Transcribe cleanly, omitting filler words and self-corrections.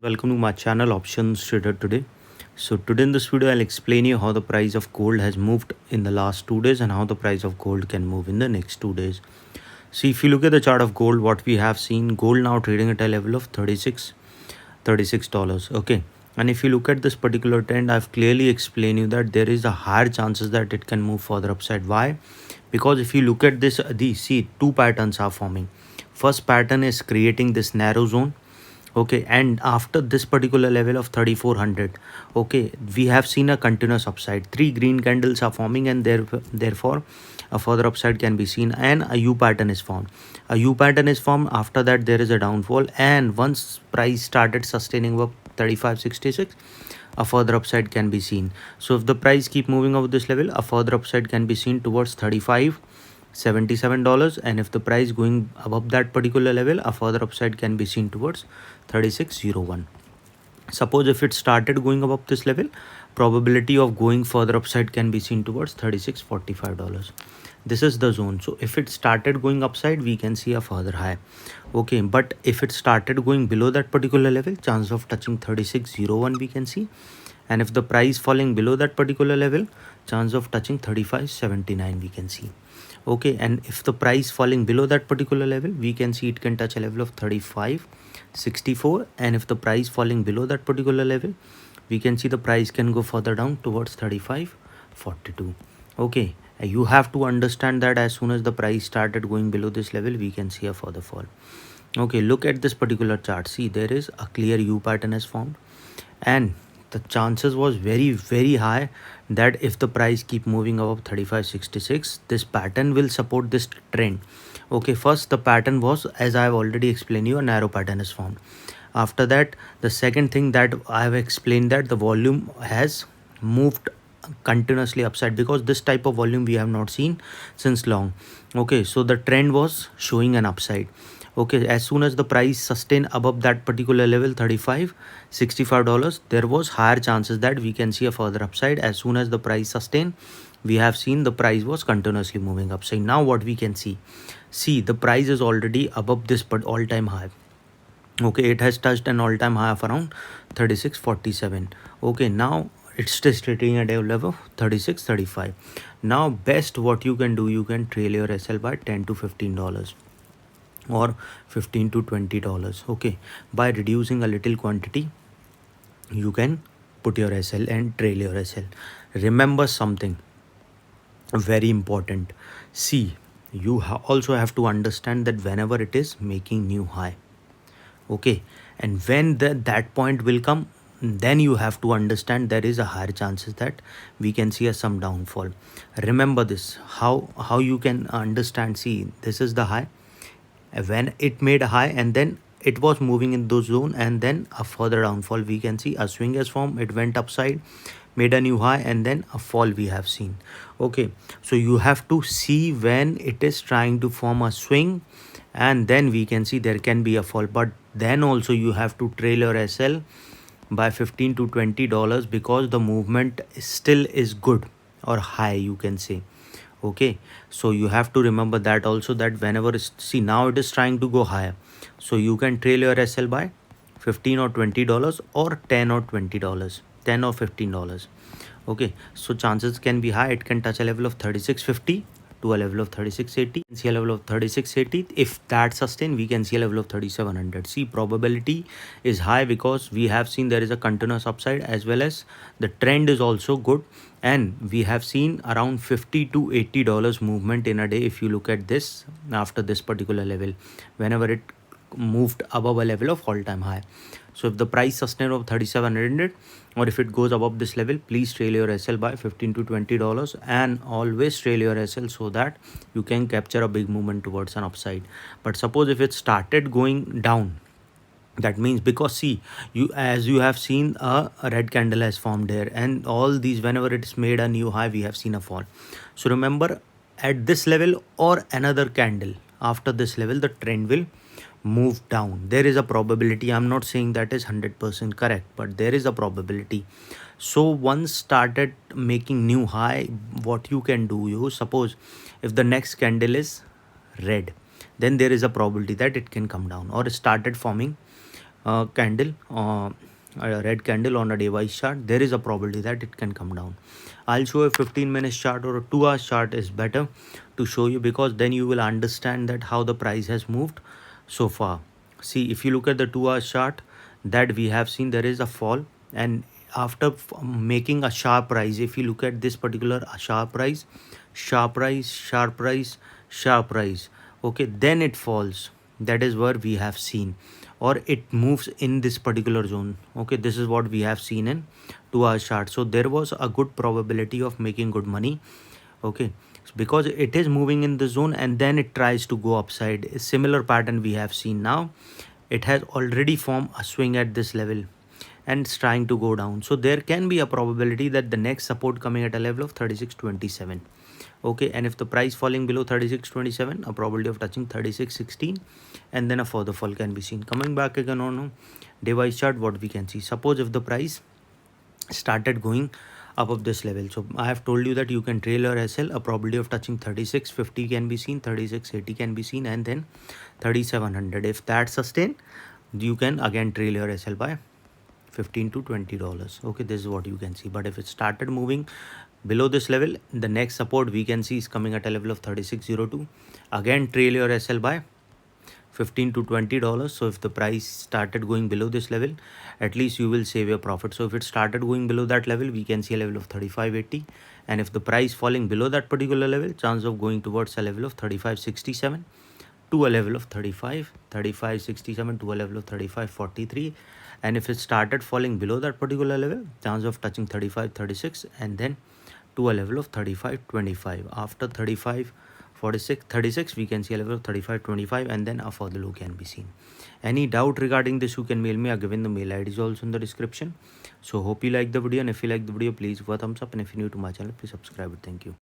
Welcome to my channel Options Trader Today. So today in this video I'll explain you how the price of gold has moved in the last 2 days and how the price of gold can move in the next 2 days. See, if you look at the chart of gold, what we have seen, gold now trading at a level of $36. Okay, and if you look at this particular trend, I've clearly explained you that there is a higher chances that it can move further upside. Why? Because if you look at this, see, two patterns are forming. First pattern is creating this narrow zone. Okay, and after this particular level of 3400, okay, we have seen a continuous upside. Three green candles are forming, and therefore a further upside can be seen, and a U pattern is formed. A U pattern is formed. After that there is a downfall, and once price started sustaining up 3566, a further upside can be seen. So if the price keep moving over this level, a further upside can be seen towards $35.77, and if the price going above that particular level, a further upside can be seen towards 3601. Suppose if it started going above this level, probability of going further upside can be seen towards $36.45. This is the zone. So if it started going upside, we can see a further high. Okay, but if it started going below that particular level, chance of touching 3601 we can see, and if the price falling below that particular level, chance of touching 35.79 we can see. Okay, and if the price falling below that particular level, we can see it can touch a level of 35.64, and if the price falling below that particular level, we can see the price can go further down towards 35.42. Okay, you have to understand that as soon as the price started going below this level, we can see a further fall. Okay, look at this particular chart. See, there is a clear U pattern has formed, and the chances was very high that if the price keep moving above 35.66, this pattern will support this trend. Okay, first the pattern was, as I have already explained you, a narrow pattern is formed. After that, the second thing that I have explained, that the volume has moved continuously upside, because this type of volume we have not seen since long. Okay, so the trend was showing an upside. Okay, as soon as the price sustained above that particular level, $35.65, there was higher chances that we can see a further upside. As soon as the price sustained, we have seen the price was continuously moving upside. Now what we can see, the price is already above this all-time high. Okay, it has touched an all-time high of around 36.47. Okay, now it's still trading at a level of 36.35. Now best what you can do, you can trail your SL by $10 to $15 or $15 to $20. Okay, by reducing a little quantity, you can put your SL and trail your SL. Remember something very important. See, you also have to understand that whenever it is making new high, okay, and when that point will come, then you have to understand there is a higher chances that we can see some downfall. Remember this, how you can understand. See, this is the high. When it made a high, and then it was moving in those zone, and then a further downfall, we can see a swing has formed. It went upside, made a new high, and then a fall we have seen. Okay, so you have to see when it is trying to form a swing, and then we can see there can be a fall. But then also you have to trail your SL by $15 to $20, because the movement still is good or high, you can say. Okay, so you have to remember that also, that whenever see, now it is trying to go higher, so you can trail your SL by $15 or $20 or $10 or $20, $10 or $15. Okay, so chances can be high, it can touch a level of 3650 to a level of 3680, see a level of 3680. If that sustain, we can see a level of 3700. See, probability is high because we have seen there is a continuous upside, as well as the trend is also good, and we have seen around $50 to $80 movement in a day. If you look at this, after this particular level, whenever it moved above a level of all-time high. So if the price sustains of 3700, or if it goes above this level, please trail your SL by $15 to $20, and always trail your SL so that you can capture a big movement towards an upside. But suppose if it started going down, that means, because see, as you have seen, a red candle has formed here, and all these, whenever it's made a new high, we have seen a fall. So remember, at this level or another candle after this level, the trend will move down. There is a probability. I'm not saying that is 100% correct, but there is a probability. So once started making new high, what you can do, you suppose if the next candle is red, then there is a probability that it can come down, or started forming candle, a red candle on a day wise chart, there is a probability that it can come down. I'll show a 15 minutes chart or a 2 hours chart is better to show you, because then you will understand that how the price has moved so far. See, if you look at the 2 hours chart that we have seen, there is a fall, and after making a sharp rise, if you look at this particular sharp rise, sharp rise, sharp rise, sharp rise, okay, then it falls. That is where we have seen, or it moves in this particular zone. Okay, this is what we have seen in 2 hour chart. So there was a good probability of making good money. Okay, because it is moving in the zone and then it tries to go upside. A similar pattern we have seen now. It has already formed a swing at this level and it's trying to go down. So there can be a probability that the next support coming at a level of 36.27. Okay, and if the price falling below 36.27, a probability of touching 36.16, and then a further fall can be seen. Coming back again on a day wise chart, what we can see, suppose if the price started going above this level, so I have told you that you can trail your SL, a probability of touching 36.50 can be seen, 36.80 can be seen, and then 3700. If that sustain, you can again trail your SL by $15 to $20. Okay, this is what you can see. But if it started moving below this level, the next support we can see is coming at a level of 36.02. Again, trail your SL by $15 to $20. So if the price started going below this level, at least you will save your profit. So if it started going below that level, we can see a level of 35.80. And if the price falling below that particular level, chance of going towards a level of 35.67 to a level of 35.67 to a level of 35.43. And if it started falling below that particular level, chance of touching 35.36 and then to a level of 35.25. After 35.36 we can see a level of 35.25 and then a further low can be seen. Any doubt regarding this, you can mail me. I've given the mail ID is also in the description. So hope you like the video, and if you like the video, please give a thumbs up, and if you're new to my channel, please subscribe. Thank you.